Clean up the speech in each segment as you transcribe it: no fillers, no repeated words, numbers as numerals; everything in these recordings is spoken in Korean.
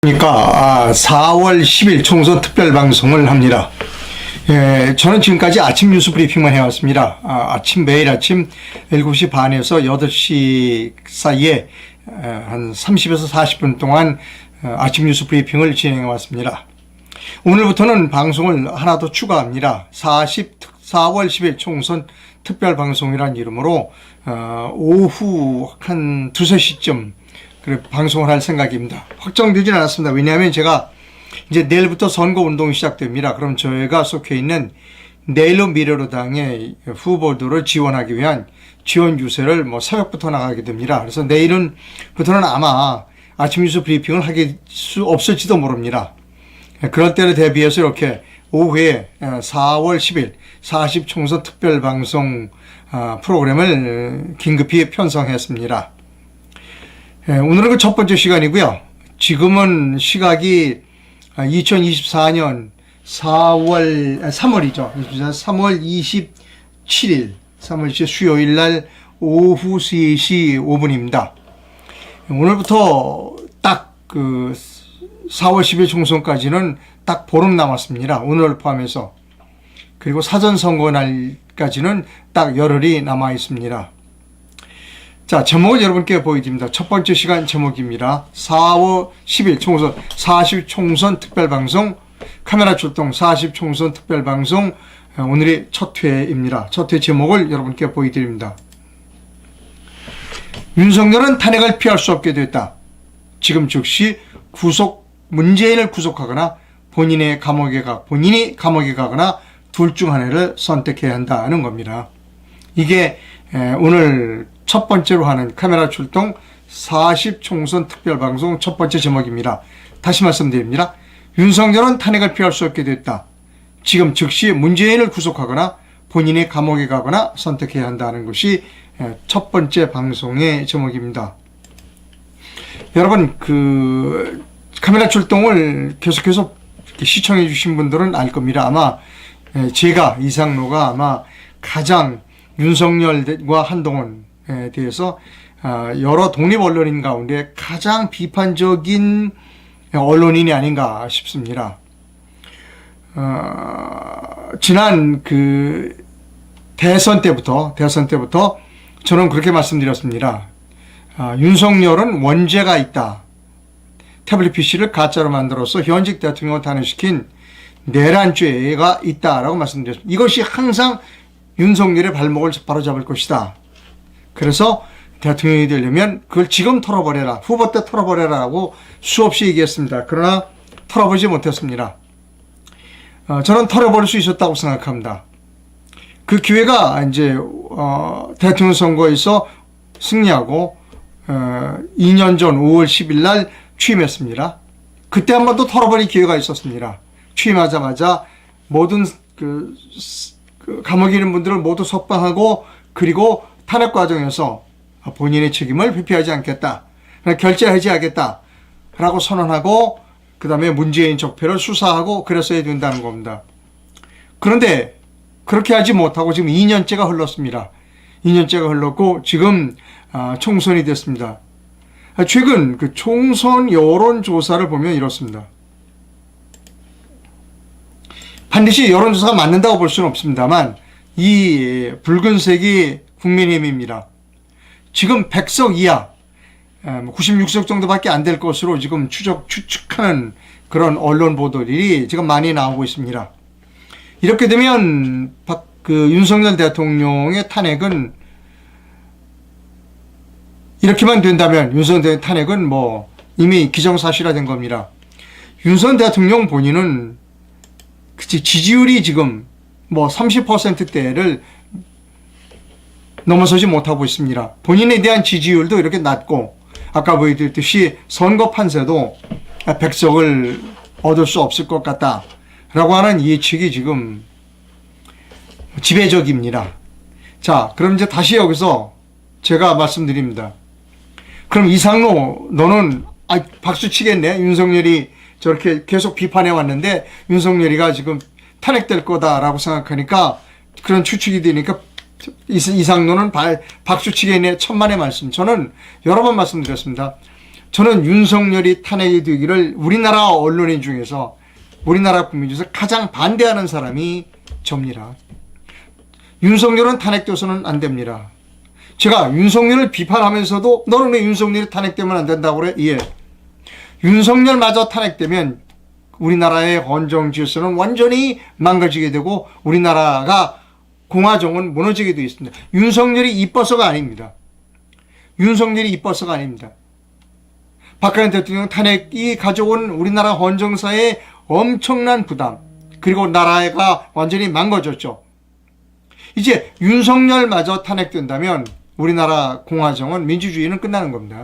그러니까 4월 10일 총선 특별 방송을 합니다. 저는 지금까지 아침 뉴스 브리핑만 해왔습니다. 매일 아침 7시 반에서 8시 사이에 한 30에서 40분 동안 아침 뉴스 브리핑을 진행해 왔습니다. 오늘부터는 방송을 하나 더 추가합니다. 4월 10일 총선 특별 방송이라는 이름으로 오후 한 2~3시쯤 방송을 할 생각입니다. 확정되지는 않았습니다. 왜냐하면 제가 이제 내일부터 선거 운동이 시작됩니다. 그럼 저희가 속해 있는 내일로 미래로당의 후보들을 지원하기 위한 지원 유세를 새벽부터 나가게 됩니다. 그래서 내일부터는 아마 아침 뉴스 브리핑을 하게 수 없을지도 모릅니다. 그럴 때를 대비해서 이렇게 오후에 4월 10일 40 총선 특별 방송 프로그램을 긴급히 편성했습니다. 오늘은 그 첫 번째 시간이고요. 지금은 시각이 2024년 3월이죠. 3월 27일, 3월 27일 수요일 날 오후 3시 5분입니다. 오늘부터 딱 4월 10일 총선까지는 딱 보름 남았습니다. 오늘 포함해서. 그리고 사전선거 날까지는 딱 열흘이 남아 있습니다. 자, 제목을 여러분께 보여드립니다. 첫 번째 시간 제목입니다. 4월 10일 총선 40 총선 특별방송 카메라 출동 40 총선 특별방송 오늘의 첫 회입니다. 첫 회 제목을 여러분께 보여드립니다. 윤석열은 탄핵을 피할 수 없게 됐다. 지금 즉시 문재인을 구속하거나 본인이 감옥에 가거나 둘 중 하나를 선택해야 한다는 겁니다. 이게 오늘 첫 번째로 하는 카메라 출동 40 총선 특별방송 첫 번째 제목입니다. 다시 말씀드립니다. 윤석열은 탄핵을 피할 수 없게 됐다. 지금 즉시 문재인을 구속하거나 본인이 감옥에 가거나 선택해야 한다는 것이 첫 번째 방송의 제목입니다. 여러분 카메라 출동을 계속해서 시청해 주신 분들은 알 겁니다. 아마 제가 이상로가 아마 가장 윤석열과 한동훈 대해서 여러 독립 언론인 가운데 가장 비판적인 언론인이 아닌가 싶습니다. 지난 대선 때부터 저는 그렇게 말씀드렸습니다. 윤석열은 원죄가 있다. 태블릿 PC를 가짜로 만들어서 현직 대통령을 탄핵시킨 내란죄가 있다라고 말씀드렸습니다. 이것이 항상 윤석열의 발목을 바로잡을 것이다. 그래서 대통령이 되려면 그걸 지금 털어버려라. 후보 때 털어버려라라고 수없이 얘기했습니다. 그러나 털어보지 못했습니다. 저는 털어버릴 수 있었다고 생각합니다. 그 기회가 이제 대통령 선거에서 승리하고 2년 전 5월 10일 날 취임했습니다. 그때 한 번 더 털어버릴 기회가 있었습니다. 취임하자마자 모든 감옥에 있는 분들을 모두 석방하고 그리고 탄핵 과정에서 본인의 책임을 회피하지 않겠다. 결재해지하겠다. 라고 선언하고 그 다음에 문재인 적폐를 수사하고 그랬어야 된다는 겁니다. 그런데 그렇게 하지 못하고 지금 2년째가 흘렀습니다. 2년째가 흘렀고 지금 총선이 됐습니다. 최근 총선 여론조사를 보면 이렇습니다. 반드시 여론조사가 맞는다고 볼 수는 없습니다만 이 붉은색이 국민의힘입니다. 지금 100석 이하 96석 정도밖에 안 될 것으로 지금 추측하는 그런 언론 보도들이 지금 많이 나오고 있습니다. 이렇게 되면 윤석열 대통령의 탄핵은 이렇게만 된다면 윤석열 탄핵은 이미 기정사실화된 겁니다. 윤석열 대통령 본인은 지지율이 지금 30%대를 넘어서지 못하고 있습니다. 본인에 대한 지지율도 이렇게 낮고 아까 보여드렸듯이 선거 판세도 100석을 얻을 수 없을 것 같다 라고 하는 예측이 지금 지배적입니다. 자, 그럼 이제 다시 여기서 제가 말씀드립니다. 그럼 이상로 너는 박수 치겠네. 윤석열이 저렇게 계속 비판해 왔는데 윤석열이가 지금 탄핵될 거다라고 생각하니까 그런 추측이 되니까 이상로는 박수치기에 천만의 말씀. 저는 여러 번 말씀드렸습니다. 저는 윤석열이 탄핵이 되기를 우리나라 언론인 중에서, 우리나라 국민 중에서 가장 반대하는 사람이 접니다. 윤석열은 탄핵돼서는 안 됩니다. 제가 윤석열을 비판하면서도 너는 왜 윤석열이 탄핵되면 안 된다고 그래? 예. 윤석열마저 탄핵되면 우리나라의 헌정 질서는 완전히 망가지게 되고 우리나라가 공화정은 무너지게 되어 있습니다. 윤석열이 이뻐서가 아닙니다. 윤석열이 이뻐서가 아닙니다. 박근혜 대통령 탄핵이 가져온 우리나라 헌정사의 엄청난 부담, 그리고 나라가 완전히 망가졌죠. 이제 윤석열마저 탄핵된다면 우리나라 공화정은, 민주주의는 끝나는 겁니다.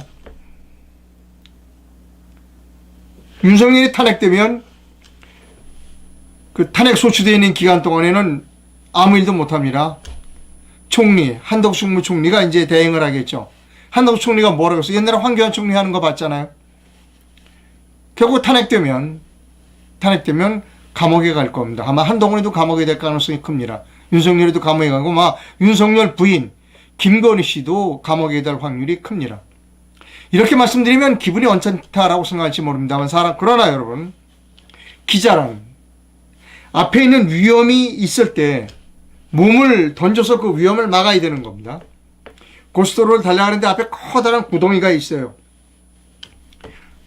윤석열이 탄핵되면 그 탄핵 소추되어 있는 기간 동안에는 아무 일도 못합니다. 총리, 한덕수 국무총리가 이제 대행을 하겠죠. 한덕수 총리가 뭐라고 했어요? 옛날에 황교안 총리 하는 거 봤잖아요. 결국 탄핵되면 감옥에 갈 겁니다. 아마 한동훈이도 감옥에 될 가능성이 큽니다. 윤석열이도 감옥에 가고, 막 윤석열 부인 김건희 씨도 감옥에 될 확률이 큽니다. 이렇게 말씀드리면 기분이 언짢다라고 생각할지 모릅니다만, 그러나 여러분, 기자란 앞에 있는 위험이 있을 때 몸을 던져서 그 위험을 막아야 되는 겁니다. 고속도로를 달려가는데 앞에 커다란 구덩이가 있어요.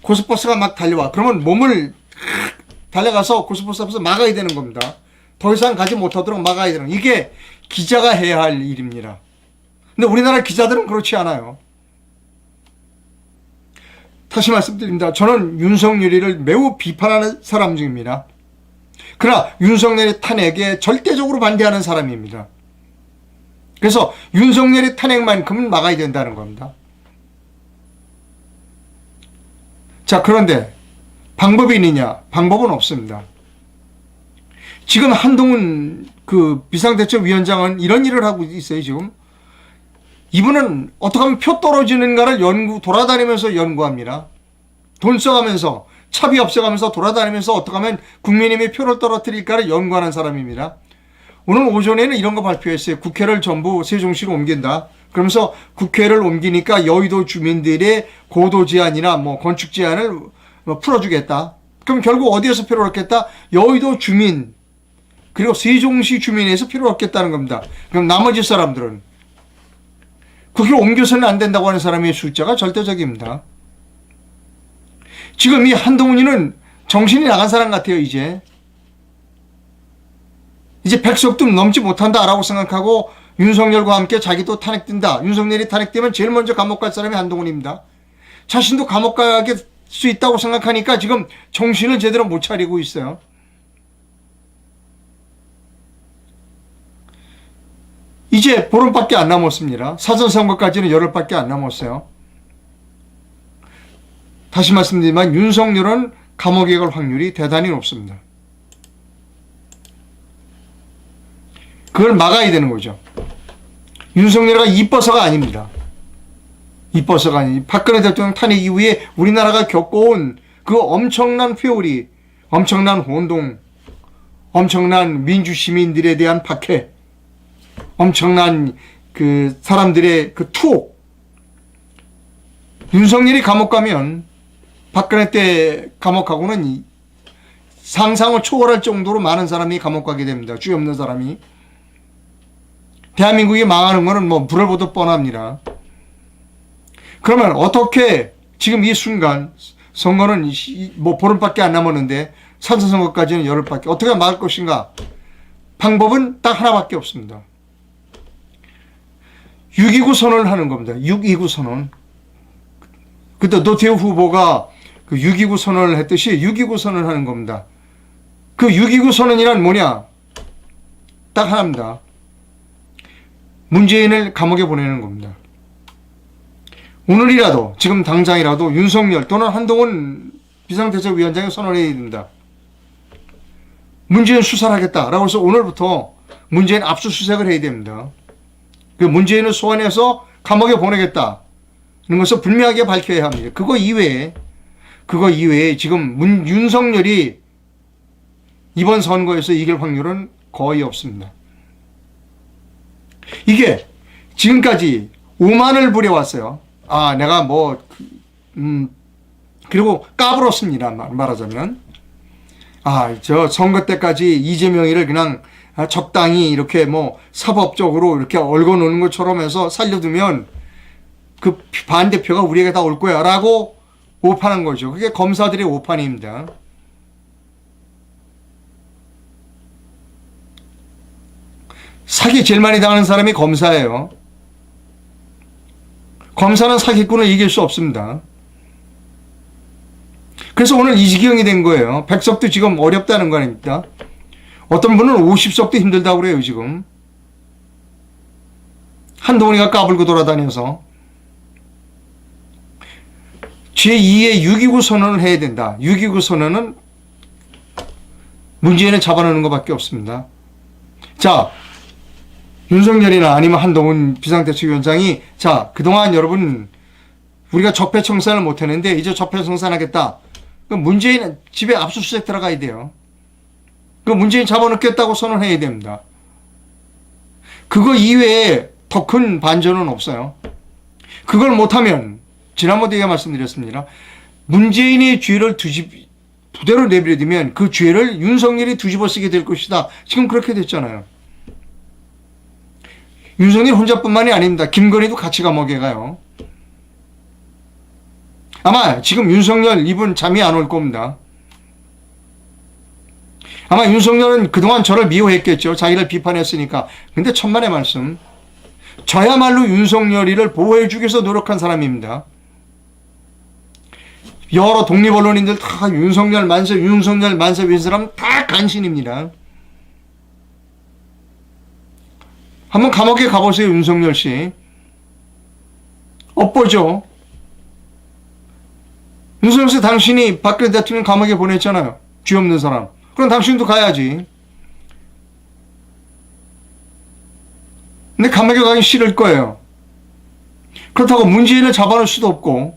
고속버스가 막 달려와. 그러면 몸을 달려가서 고속버스 앞에서 막아야 되는 겁니다. 더 이상 가지 못하도록 막아야 되는, 이게 기자가 해야 할 일입니다. 근데 우리나라 기자들은 그렇지 않아요. 다시 말씀드립니다. 저는 윤석열이를 매우 비판하는 사람 중입니다. 그러나 윤석열의 탄핵에 절대적으로 반대하는 사람입니다. 그래서 윤석열의 탄핵만큼은 막아야 된다는 겁니다. 자, 그런데 방법이 있느냐? 방법은 없습니다. 지금 한동훈 그 비상대책위원장은 이런 일을 하고 있어요, 지금. 이분은 어떻게 하면 표 떨어지는가를 돌아다니면서 연구합니다. 돈 써가면서, 차비 없애가면서 돌아다니면서 어떻게 하면 국민의힘의 표를 떨어뜨릴까를 연구하는 사람입니다. 오늘 오전에는 이런 거 발표했어요. 국회를 전부 세종시로 옮긴다. 그러면서 국회를 옮기니까 여의도 주민들의 고도 제한이나 뭐 건축 제한을 풀어주겠다. 그럼 결국 어디에서 표를 얻겠다? 여의도 주민, 그리고 세종시 주민에서 표를 얻겠다는 겁니다. 그럼 나머지 사람들은 국회를 옮겨서는 안 된다고 하는 사람의 숫자가 절대적입니다. 지금 이 한동훈이는 정신이 나간 사람 같아요. 이제 백석도 넘지 못한다라고 생각하고 윤석열과 함께 자기도 탄핵된다. 윤석열이 탄핵되면 제일 먼저 감옥 갈 사람이 한동훈입니다. 자신도 감옥 가게 수 있다고 생각하니까 지금 정신을 제대로 못 차리고 있어요. 이제 보름밖에 안 남았습니다. 사전선거까지는 열흘밖에 안 남았어요. 다시 말씀드리지만 윤석열은 감옥에 갈 확률이 대단히 높습니다. 그걸 막아야 되는 거죠. 윤석열이가 이뻐서가 아닙니다. 이뻐서가 아니, 박근혜 대통령 탄핵 이후에 우리나라가 겪어온 그 엄청난 회오리, 엄청난 혼동, 엄청난 민주시민들에 대한 박해, 엄청난 그 사람들의 그 투옥. 윤석열이 감옥 가면 박근혜 때 감옥하고는 상상을 초월할 정도로 많은 사람이 감옥 가게 됩니다. 죄 없는 사람이. 대한민국이 망하는 거는 뭐 불을 보듯 뻔합니다. 그러면 어떻게 지금 이 순간, 선거는 뭐 보름밖에 안 남았는데 사전선거까지는 열흘밖에, 어떻게 막을 것인가? 방법은 딱 하나밖에 없습니다. 6.29 선언을 하는 겁니다. 6.29 선언. 그때 노태우 후보가 그 6.29 선언을 했듯이 6.29 선언을 하는 겁니다. 그 6.29 선언이란 뭐냐? 딱 하나입니다. 문재인을 감옥에 보내는 겁니다. 오늘이라도, 지금 당장이라도 윤석열 또는 한동훈 비상대책위원장이 선언해야 됩니다. 문재인 수사를 하겠다라고 해서 오늘부터 문재인 압수수색을 해야 됩니다. 그 문재인을 소환해서 감옥에 보내겠다. 이런 것을 분명하게 밝혀야 합니다. 그거 이외에 지금 윤석열이 이번 선거에서 이길 확률은 거의 없습니다. 이게 지금까지 오만을 부려왔어요. 아, 내가 뭐 그리고 까불었습니다. 말하자면. 저 선거 때까지 이재명이를 그냥 적당히 이렇게 뭐 사법적으로 이렇게 얽어 놓는 것처럼 해서 살려두면 그 반대표가 우리에게 다 올 거야 라고 오판한 거죠. 그게 검사들의 오판입니다. 사기 제일 많이 당하는 사람이 검사예요. 검사는 사기꾼을 이길 수 없습니다. 그래서 오늘 이 지경이 된 거예요. 100석도 지금 어렵다는 거 아닙니까? 어떤 분은 50석도 힘들다고 그래요, 지금. 한동훈이가 까불고 돌아다녀서. 제2의 6.29 선언을 해야 된다. 6.29 선언은 문재인을 잡아놓는 것밖에 없습니다. 자, 윤석열이나 아니면 한동훈 비상대책위원장이 그동안 여러분 우리가 적폐청산을 못했는데 이제 적폐청산하겠다. 그럼 문재인 집에 압수수색 들어가야 돼요. 그럼 문재인 잡아놓겠다고 선언해야 됩니다. 그거 이외에 더 큰 반전은 없어요. 그걸 못하면 지난번에 제가 말씀드렸습니다. 문재인의 죄를 부대로 내버려두면 그 죄를 윤석열이 뒤집어 쓰게 될 것이다. 지금 그렇게 됐잖아요. 윤석열 혼자뿐만이 아닙니다. 김건희도 같이 감옥에 가요. 아마 지금 윤석열 이분 잠이 안 올 겁니다. 아마 윤석열은 그동안 저를 미워했겠죠. 자기를 비판했으니까. 근데 천만의 말씀. 저야말로 윤석열이를 보호해주기 위해서 노력한 사람입니다. 여러 독립 언론인들 다 윤석열 만세 이런 사람 다 간신입니다. 한번 감옥에 가보세요, 윤석열 씨. 엇보죠. 윤석열 씨 당신이 박근혜 대통령 감옥에 보냈잖아요. 죄 없는 사람. 그럼 당신도 가야지. 근데 감옥에 가기 싫을 거예요. 그렇다고 문재인을 잡아놓을 수도 없고,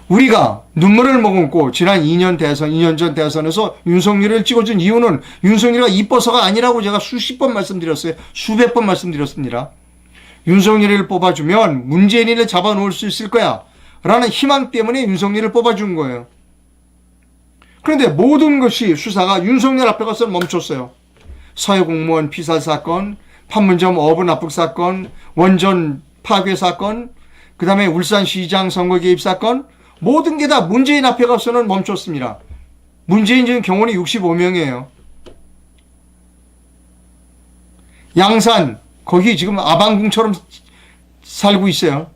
우리가 눈물을 머금고 지난 2년 전 대선에서 윤석열을 찍어준 이유는 윤석열이가 이뻐서가 아니라고 제가 수십 번 말씀드렸어요. 수백 번 말씀드렸습니다. 윤석열이를 뽑아주면 문재인을 잡아놓을 수 있을 거야 라는 희망 때문에 윤석열을 뽑아준 거예요. 그런데 모든 것이 수사가 윤석열 앞에 가서 멈췄어요. 서해공무원 피살 사건, 판문점 어부 납북 사건, 원전 파괴 사건, 그 다음에 울산시장 선거 개입 사건, 모든 게 다 문재인 앞에 가서는 멈췄습니다. 문재인 지금 경원이 65명이에요. 양산, 거기 지금 아방궁처럼 살고 있어요.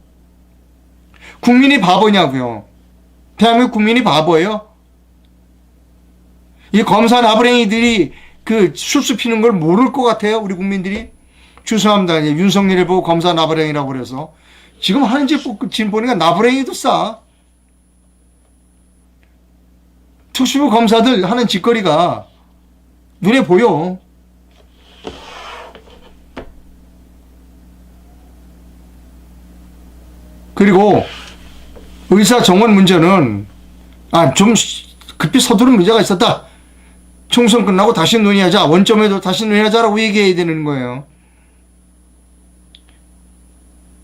국민이 바보냐고요. 대한민국 국민이 바보예요. 이 검사 나부랭이들이 그 술수 피는 걸 모를 것 같아요. 우리 국민들이. 죄송합니다. 윤석열을 보고 검사 나부랭이라고 그래서. 지금 하는 짓 보니까 나부랭이도 싸. 특수부 검사들 하는 짓거리가 눈에 보여. 그리고 의사 정원 문제는 좀 급히 서두른 문제가 있었다. 총선 끝나고 다시 논의하자. 원점에도 다시 논의하자라고 얘기해야 되는 거예요.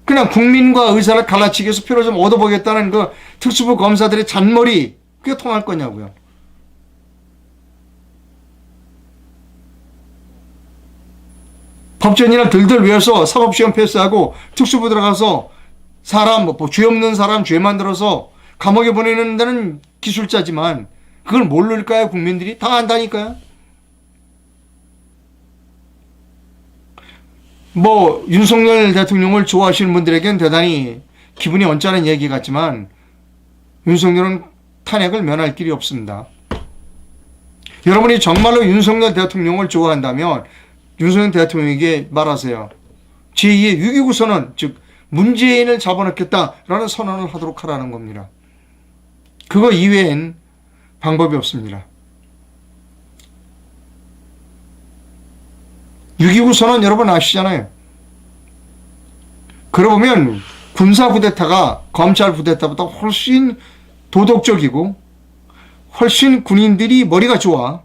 그냥 국민과 의사를 갈라치기 위해서 표를 좀 얻어보겠다는 그 특수부 검사들의 잔머리, 그게 통할 거냐고요. 법전이나 들들 외워서 사법시험 패스하고 특수부 들어가서 사람, 죄 없는 사람 죄 만들어서 감옥에 보내는 데는 기술자지만 그걸 모를까요? 국민들이 다 안다니까요. 윤석열 대통령을 좋아하시는 분들에겐 대단히 기분이 언짢은 얘기 같지만 윤석열은 탄핵을 면할 길이 없습니다. 여러분이 정말로 윤석열 대통령을 좋아한다면 윤석열 대통령에게 말하세요. 제2의 6.29 선언, 즉 문재인을 잡아놓겠다라는 선언을 하도록 하라는 겁니다. 그거 이외엔 방법이 없습니다. 6.29 선언 여러분 아시잖아요. 그러고 보면 군사 쿠데타가 검찰 쿠데타보다 훨씬 도덕적이고 훨씬 군인들이 머리가 좋아.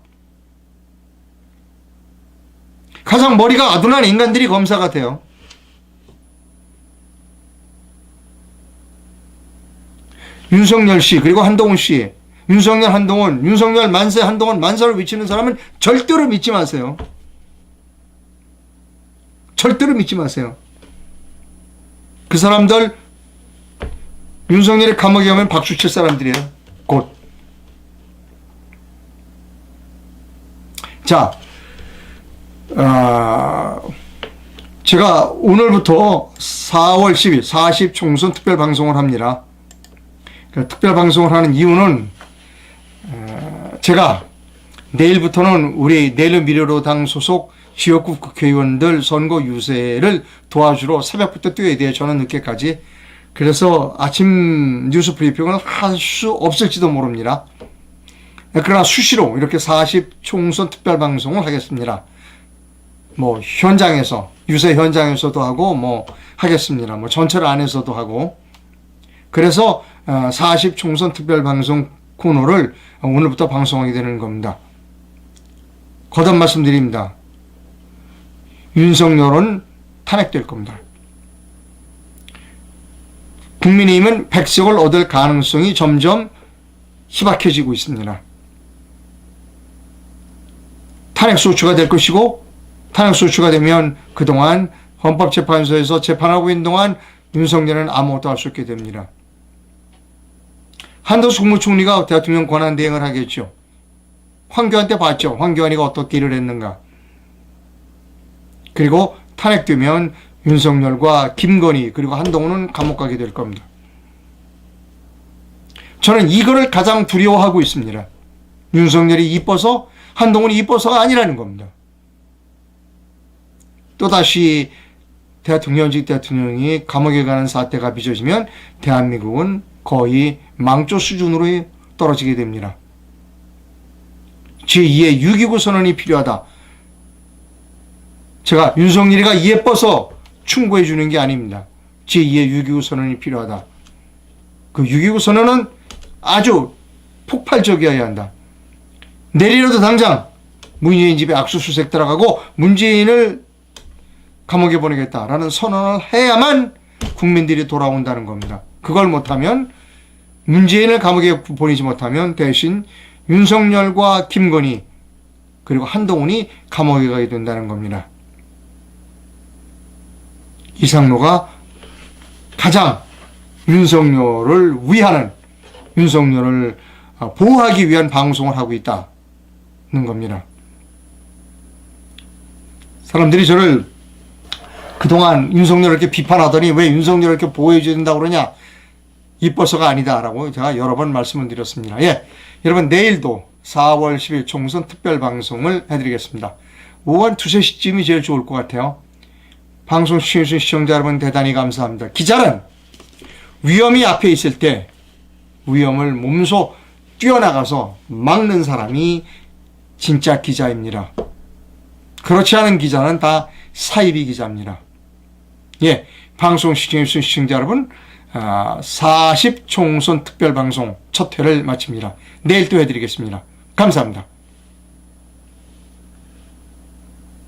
가장 머리가 아둔한 인간들이 검사 같아요. 윤석열 씨 그리고 한동훈 씨, 윤석열 한동훈, 윤석열 만세 한동훈 만세를 외치는 사람은 절대로 믿지 마세요. 절대로 믿지 마세요. 그 사람들 윤석열이 감옥에 가면 박수 칠 사람들이에요. 곧. 자, 제가 오늘부터 4월 10일 40 총선 특별 방송을 합니다. 특별 방송을 하는 이유는 제가 내일부터는 우리 내일은 미래로당 소속 지역구 국회의원들 선거 유세를 도와주러 새벽부터 뛰어야 돼요. 저는 늦게까지. 그래서 아침 뉴스 브리핑을 할 수 없을지도 모릅니다. 그러나 수시로 이렇게 40 총선 특별 방송을 하겠습니다. 뭐 현장에서 유세 현장에서도 하고 뭐 하겠습니다. 뭐 전철 안에서도 하고. 그래서 40 총선 특별 방송 코너를 오늘부터 방송하게 되는 겁니다. 거듭 말씀드립니다. 윤석열은 탄핵될 겁니다. 국민의힘은 100석을 얻을 가능성이 점점 희박해지고 있습니다. 탄핵소추가 될 것이고, 탄핵소추가 되면 그동안 헌법재판소에서 재판하고 있는 동안 윤석열은 아무것도 할 수 없게 됩니다. 한덕수 국무총리가 대통령 권한대행을 하겠죠. 황교안 때 봤죠. 황교안이가 어떻게 일을 했는가. 그리고 탄핵되면 윤석열과 김건희 그리고 한동훈은 감옥 가게 될 겁니다. 저는 이거를 가장 두려워하고 있습니다. 윤석열이 이뻐서 한동훈이 이뻐서가 아니라는 겁니다. 또다시 현직 대통령이 감옥에 가는 사태가 빚어지면 대한민국은 거의 망조 수준으로 떨어지게 됩니다. 제2의 6.29 선언이 필요하다. 제가 윤석열이가 예뻐서 충고해 주는 게 아닙니다. 제2의 6.29 선언이 필요하다. 그 6.29 선언은 아주 폭발적이어야 한다. 내일이라도 당장 문재인 집에 압수수색 들어가고 문재인을 감옥에 보내겠다라는 선언을 해야만 국민들이 돌아온다는 겁니다. 그걸 못하면 문재인을 감옥에 보내지 못하면 대신 윤석열과 김건희 그리고 한동훈이 감옥에 가게 된다는 겁니다. 이상로가 가장 윤석열을 위하는, 윤석열을 보호하기 위한 방송을 하고 있다는 겁니다. 사람들이 저를 그동안 윤석열을 이렇게 비판하더니 왜 윤석열을 이렇게 보호해줘야 된다고 그러냐, 이뻐서가 아니다라고 제가 여러 번 말씀을 드렸습니다. 예, 여러분 내일도 4월 10일 총선 특별 방송을 해드리겠습니다. 오후 한 2, 3시쯤이 제일 좋을 것 같아요. 방송 시청해주신 시청자 여러분 대단히 감사합니다. 기자는 위험이 앞에 있을 때 위험을 몸소 뛰어나가서 막는 사람이 진짜 기자입니다. 그렇지 않은 기자는 다 사이비 기자입니다. 예, 방송 시청해주신 시청자 여러분 40 총선 특별방송 첫 회를 마칩니다. 내일 또 해드리겠습니다. 감사합니다.